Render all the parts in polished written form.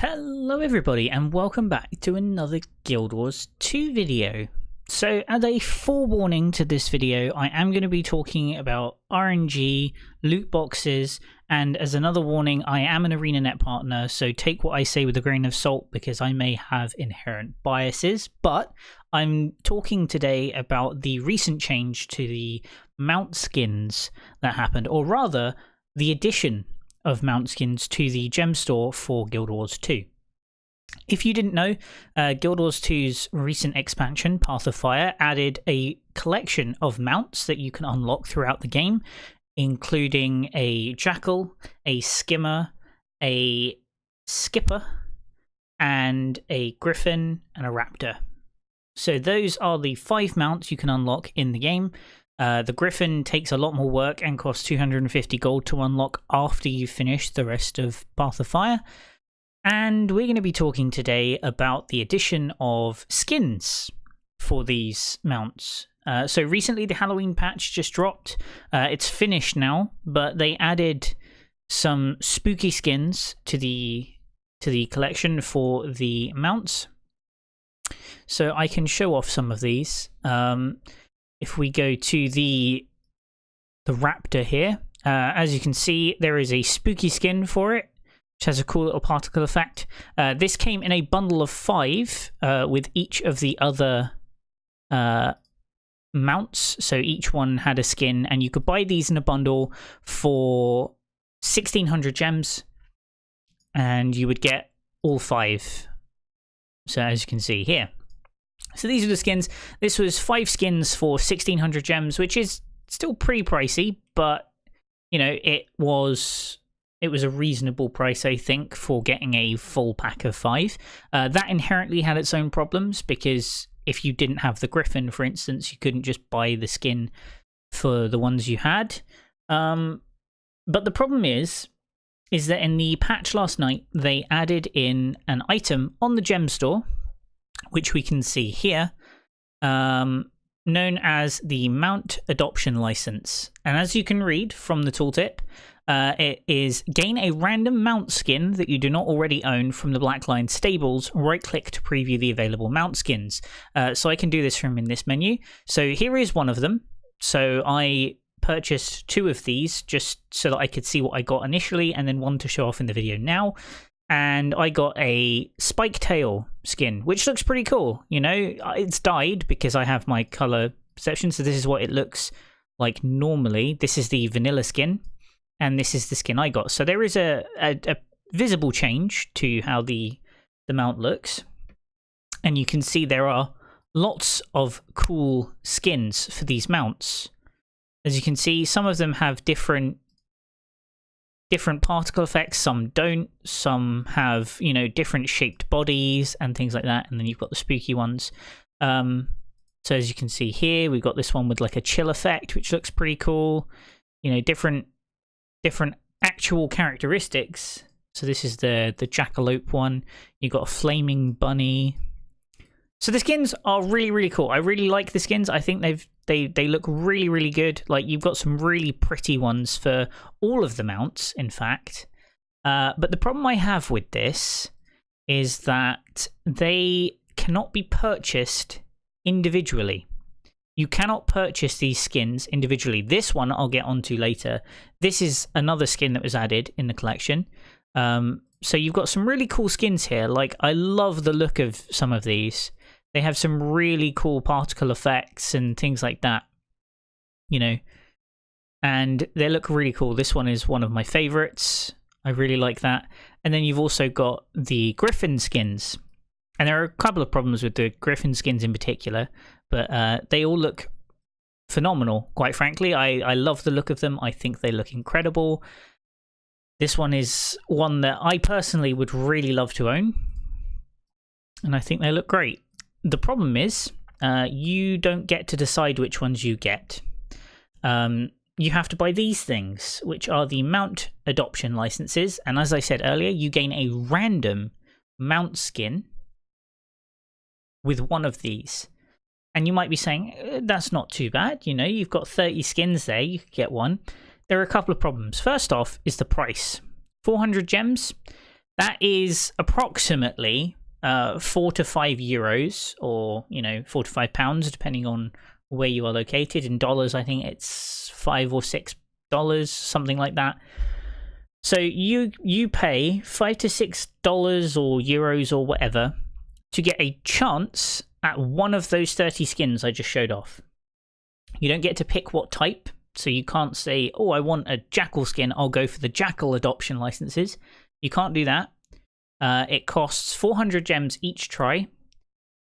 Hello everybody and welcome back to another Guild Wars 2 video. So as a forewarning to this video, I am going to be talking about RNG, loot boxes, and as another warning, I am an ArenaNet partner, so take what I say with a grain of salt because I may have inherent biases, but I'm talking today about the recent change to the mount skins that happened, or rather, the addition of mount skins to the gem store for Guild Wars 2. If you didn't know, Guild Wars 2's recent expansion, Path of Fire, added a collection of mounts that you can unlock throughout the game, including a Jackal, a Skimmer, a Skipper, and a Griffin, and a Raptor. So those are the 5 mounts you can unlock in the game. The Griffin takes a lot more work and costs 250 gold to unlock after you finish the rest of Path of Fire. And we're going to be talking today about the addition of skins for these mounts. So recently the Halloween patch just dropped. It's finished now, but they added some spooky skins to the collection for the mounts. So I can show off some of these. If we go to the Raptor here, as you can see, there is a spooky skin for it, which has a cool little particle effect. This came in a bundle of 5 with each of the other mounts. So each one had a skin, and you could buy these in a bundle for 1,600 gems, and you would get all 5. So as you can see here. So these are the skins. This was 5 skins for 1,600 gems, which is still pretty pricey, but you know, it was a reasonable price, I think, for getting a full pack of 5. That inherently had its own problems, because if you didn't have the Griffin, for instance, you couldn't just buy the skin for the ones you had. But the problem is that in the patch last night, they added in an item on the gem store, which we can see here, known as the Mount Adoption License. And as you can read from the tooltip, it is gain a random mount skin that you do not already own from the Blackline stables. Right-click to preview the available mount skins. So I can do this from in this menu. So here is one of them. So I purchased 2 of these just so that I could see what I got initially, and then one to show off in the video now. And I got a Spike Tail skin, which looks pretty cool. You know, it's dyed because I have my color perception, so this is what it looks like normally. This is the vanilla skin, and this is the skin I got. So there is a visible change to how the mount looks. And you can see there are lots of cool skins for these mounts. As you can see, some of them have different particle effects, some don't, some have, you know, different shaped bodies and things like that, and then you've got the spooky ones. So as you can see here, we've got this one with like a chill effect, which looks pretty cool. You know, different actual characteristics. So this is the Jackalope one. You've got a flaming bunny. So the skins are really, really cool. I really like the skins. I think they look really, really good. Like, you've got some really pretty ones for all of the mounts, in fact. But the problem I have with this is that they cannot be purchased individually. You cannot purchase these skins individually. This one I'll get onto later. This is another skin that was added in the collection. So you've got some really cool skins here. Like, I love the look of some of these. They have some really cool particle effects and things like that, you know, and they look really cool. This one is one of my favorites. I really like that. And then you've also got the Griffin skins, and there are a couple of problems with the Griffin skins in particular, but they all look phenomenal, quite frankly. I love the look of them. I think they look incredible. This one is one that I personally would really love to own, and I think they look great. The problem is, you don't get to decide which ones you get. You have to buy these things, which are the Mount Adoption Licenses. And as I said earlier, you gain a random mount skin with one of these. And you might be saying, that's not too bad. You know, you've got 30 skins there, you could get one. There are a couple of problems. First off is the price. 400 gems. That is approximately €4 to €5, or £4 to £5, depending on where you are located. In dollars, I think it's $5 or $6, something like that. So you pay $5 to $6 or euros or whatever to get a chance at one of those 30 skins I just showed off. You don't get to pick what type, so you can't say, oh, I want a Jackal skin, I'll go for the Jackal adoption licenses. You can't do that. It costs 400 gems each try,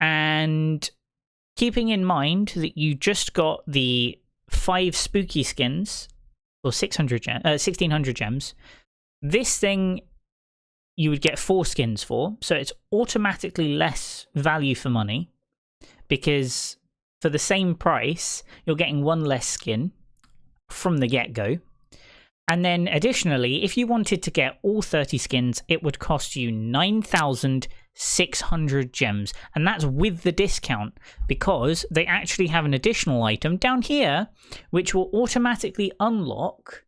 and keeping in mind that you just got the 5 spooky skins, or 1600 gems, this thing you would get 4 skins for, so it's automatically less value for money, because for the same price, you're getting 1 less skin from the get-go. And then additionally, if you wanted to get all 30 skins, it would cost you 9,600 gems. And that's with the discount, because they actually have an additional item down here, which will automatically unlock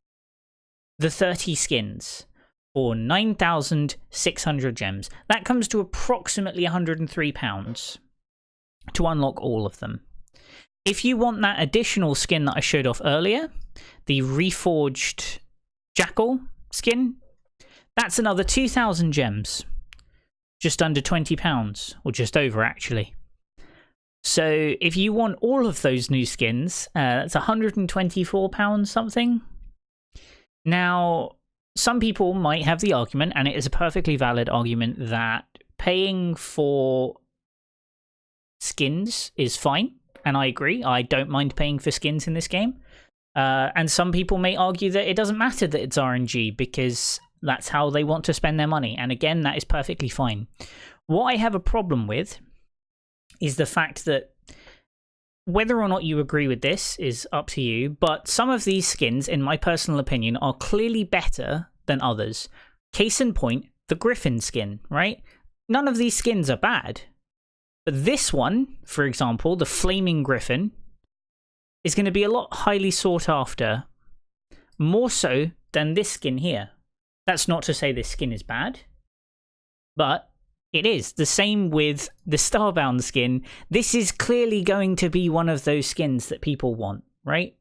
the 30 skins for 9,600 gems. That comes to approximately £103 to unlock all of them. If you want that additional skin that I showed off earlier, the reforged Jackal skin, that's another 2,000 gems. Just under £20, or just over actually. So if you want all of those new skins, that's £124 something. Now, some people might have the argument, and it is a perfectly valid argument, that paying for skins is fine. And I agree, I don't mind paying for skins in this game. And some people may argue that it doesn't matter that it's RNG, because that's how they want to spend their money. And again, that is perfectly fine. What I have a problem with is the fact that whether or not you agree with this is up to you, but some of these skins, in my personal opinion, are clearly better than others. Case in point, the Griffin skin, right? None of these skins are bad. But this one, for example, the Flaming Griffin, is going to be a lot highly sought after, more so than this skin here. That's not to say this skin is bad, but it is. The same with the Starbound skin. This is clearly going to be one of those skins that people want, right?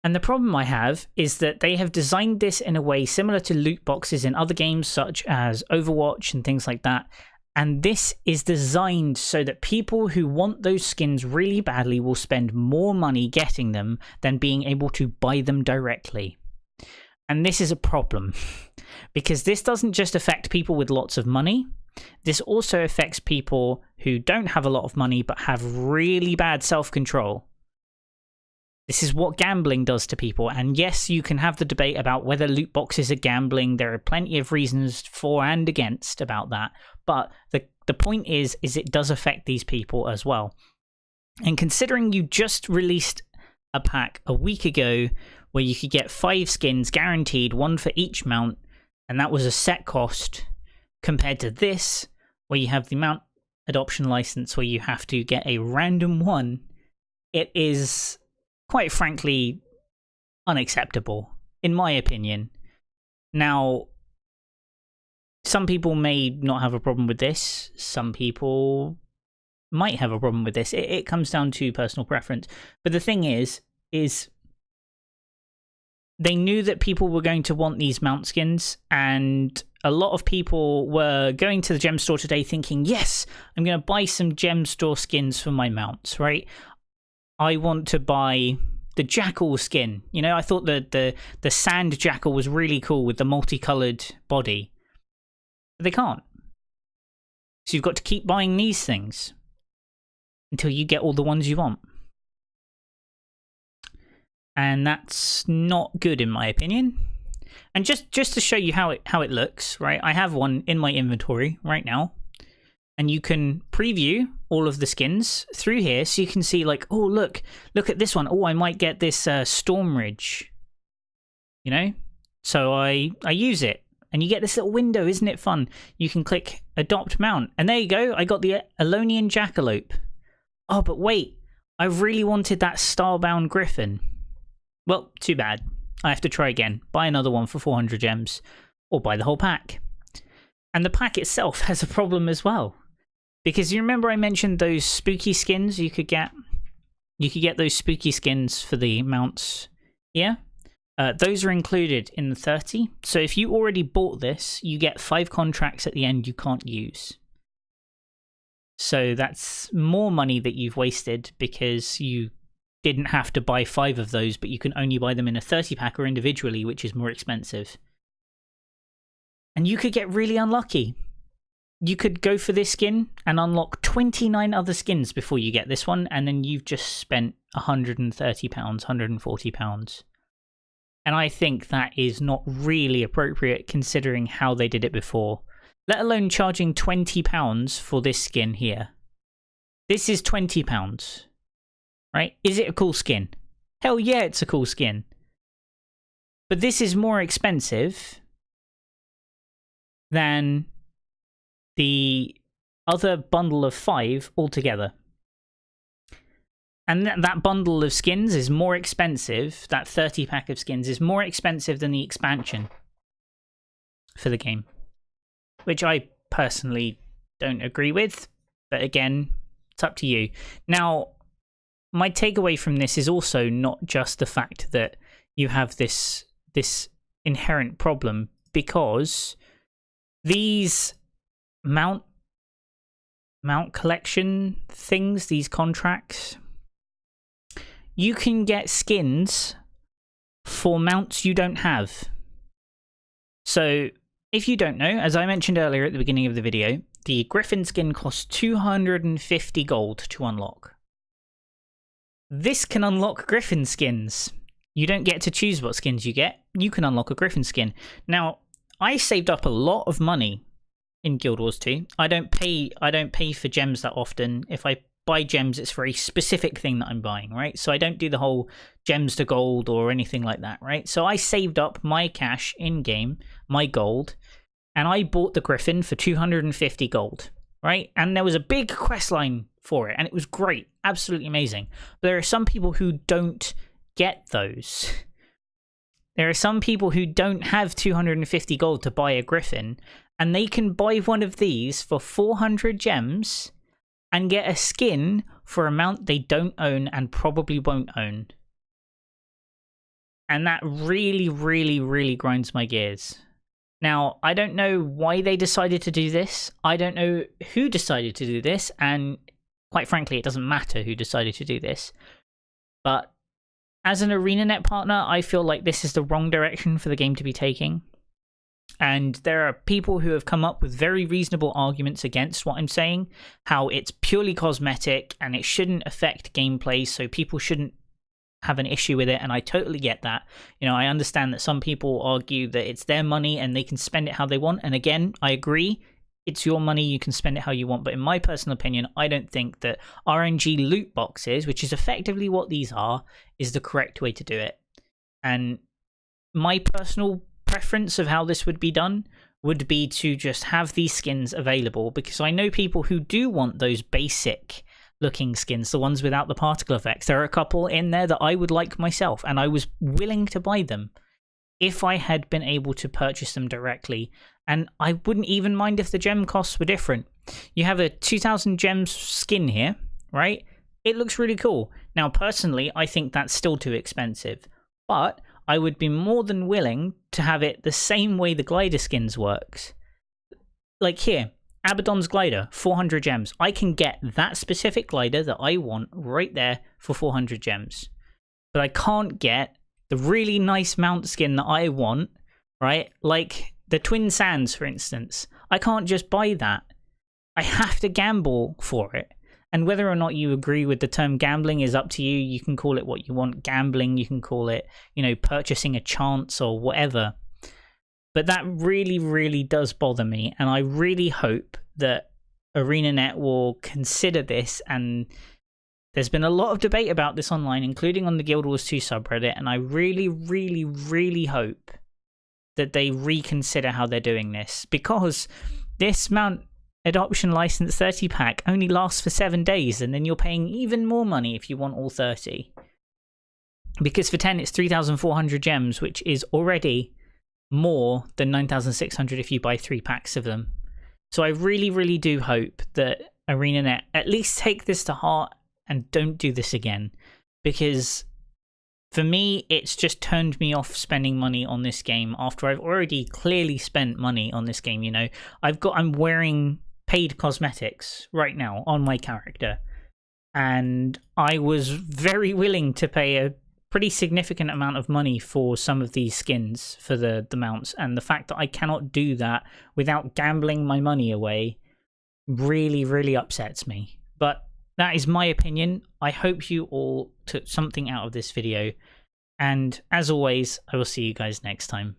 And the problem I have is that they have designed this in a way similar to loot boxes in other games such as Overwatch and things like that. And this is designed so that people who want those skins really badly will spend more money getting them than being able to buy them directly. And this is a problem, because this doesn't just affect people with lots of money. This also affects people who don't have a lot of money but have really bad self-control. This is what gambling does to people. And yes, you can have the debate about whether loot boxes are gambling. There are plenty of reasons for and against about that. But the point is it does affect these people as well. And considering you just released a pack a week ago where you could get 5 skins guaranteed, 1 for each mount, and that was a set cost, compared to this, where you have the mount adoption license where you have to get a random one, it is, quite frankly, unacceptable, in my opinion. Now, some people may not have a problem with this. Some people might have a problem with this. It comes down to personal preference. But the thing is they knew that people were going to want these mount skins, and a lot of people were going to the gem store today thinking, yes, I'm going to buy some gem store skins for my mounts, right? I want to buy the Jackal skin. You know, I thought that the Sand Jackal was really cool with the multicolored body. But they can't. So you've got to keep buying these things until you get all the ones you want. And that's not good in my opinion. And just to show you how it looks, right? I have one in my inventory right now. And you can preview all of the skins through here, so you can see like, oh, look at this one. Oh, I might get this Storm Ridge. You know? So I use it. And you get this little window, isn't it fun? You can click Adopt Mount. And there you go, I got the Alonian Jackalope. Oh, but wait, I really wanted that Starbound Griffin. Well, too bad. I have to try again. Buy another one for 400 gems. Or buy the whole pack. And the pack itself has a problem as well. Because you remember I mentioned those spooky skins you could get? You could get those spooky skins for the mounts here. Those are included in the 30. So if you already bought this, you get 5 contracts at the end you can't use. So that's more money that you've wasted because you didn't have to buy 5 of those, but you can only buy them in a 30 pack or individually, which is more expensive. And you could get really unlucky. You could go for this skin and unlock 29 other skins before you get this one, and then you've just spent £130, £140. And I think that is not really appropriate considering how they did it before. Let alone charging £20 for this skin here. This is £20, right? Is it a cool skin? Hell yeah, it's a cool skin. But this is more expensive than the other bundle of 5 altogether. And that bundle of skins is more expensive, that 30 pack of skins is more expensive than the expansion for the game. Which I personally don't agree with, but again, it's up to you. Now, my takeaway from this is also not just the fact that you have this inherent problem, because these mount collection things, these contracts, you can get skins for mounts you don't have. So, if you don't know, as I mentioned earlier at the beginning of the video, the Griffin skin costs 250 gold to unlock. This can unlock Griffin skins. You don't get to choose what skins you get. You can unlock a Griffin skin. Now, I saved up a lot of money in Guild Wars 2. I don't pay for gems that often. If I buy gems, it's for a specific thing that I'm buying, right? So I don't do the whole gems to gold or anything like that, right? So I saved up my cash in-game, my gold, and I bought the Griffin for 250 gold, right? And there was a big quest line for it, and it was great, absolutely amazing. But there are some people who don't get those. There are some people who don't have 250 gold to buy a Griffin, and they can buy one of these for 400 gems and get a skin for a mount they don't own and probably won't own. And that really, really, really grinds my gears. Now, I don't know why they decided to do this. I don't know who decided to do this. And quite frankly, it doesn't matter who decided to do this. But as an ArenaNet partner, I feel like this is the wrong direction for the game to be taking. And there are people who have come up with very reasonable arguments against what I'm saying, how it's purely cosmetic and it shouldn't affect gameplay, so people shouldn't have an issue with it, and I totally get that. You know, I understand that some people argue that it's their money and they can spend it how they want, and again, I agree, it's your money, you can spend it how you want, but in my personal opinion, I don't think that RNG loot boxes, which is effectively what these are, is the correct way to do it. And my personal preference of how this would be done would be to just have these skins available, because I know people who do want those basic looking skins, the ones without the particle effects. There are a couple in there that I would like myself, and I was willing to buy them if I had been able to purchase them directly, and I wouldn't even mind if the gem costs were different. You have a 2000 gems skin here, right? It looks really cool. Now, personally, I think that's still too expensive, but I would be more than willing to have it the same way the glider skins works. Like here, Abaddon's glider, 400 gems. I can get that specific glider that I want right there for 400 gems. But I can't get the really nice mount skin that I want, right? Like the Twin Sands, for instance. I can't just buy that. I have to gamble for it. And whether or not you agree with the term gambling is up to you. You can call it what you want, gambling. You can call it, you know, purchasing a chance or whatever. But that really, really does bother me. And I really hope that ArenaNet will consider this. And there's been a lot of debate about this online, including on the Guild Wars 2 subreddit. And I really, really, really hope that they reconsider how they're doing this. Because this Mount Adoption License 30 pack only lasts for 7 days. And then you're paying even more money if you want all 30. Because for 10, it's 3,400 gems, which is already more than 9,600 if you buy 3 packs of them. So I really, really do hope that ArenaNet at least take this to heart and don't do this again. Because for me, it's just turned me off spending money on this game after I've already clearly spent money on this game. You know, I'm wearing paid cosmetics right now on my character. And I was very willing to pay a pretty significant amount of money for some of these skins for the mounts, and the fact that I cannot do that without gambling my money away really, really upsets me. But that is my opinion. I hope you all took something out of this video, and as always, I will see you guys next time.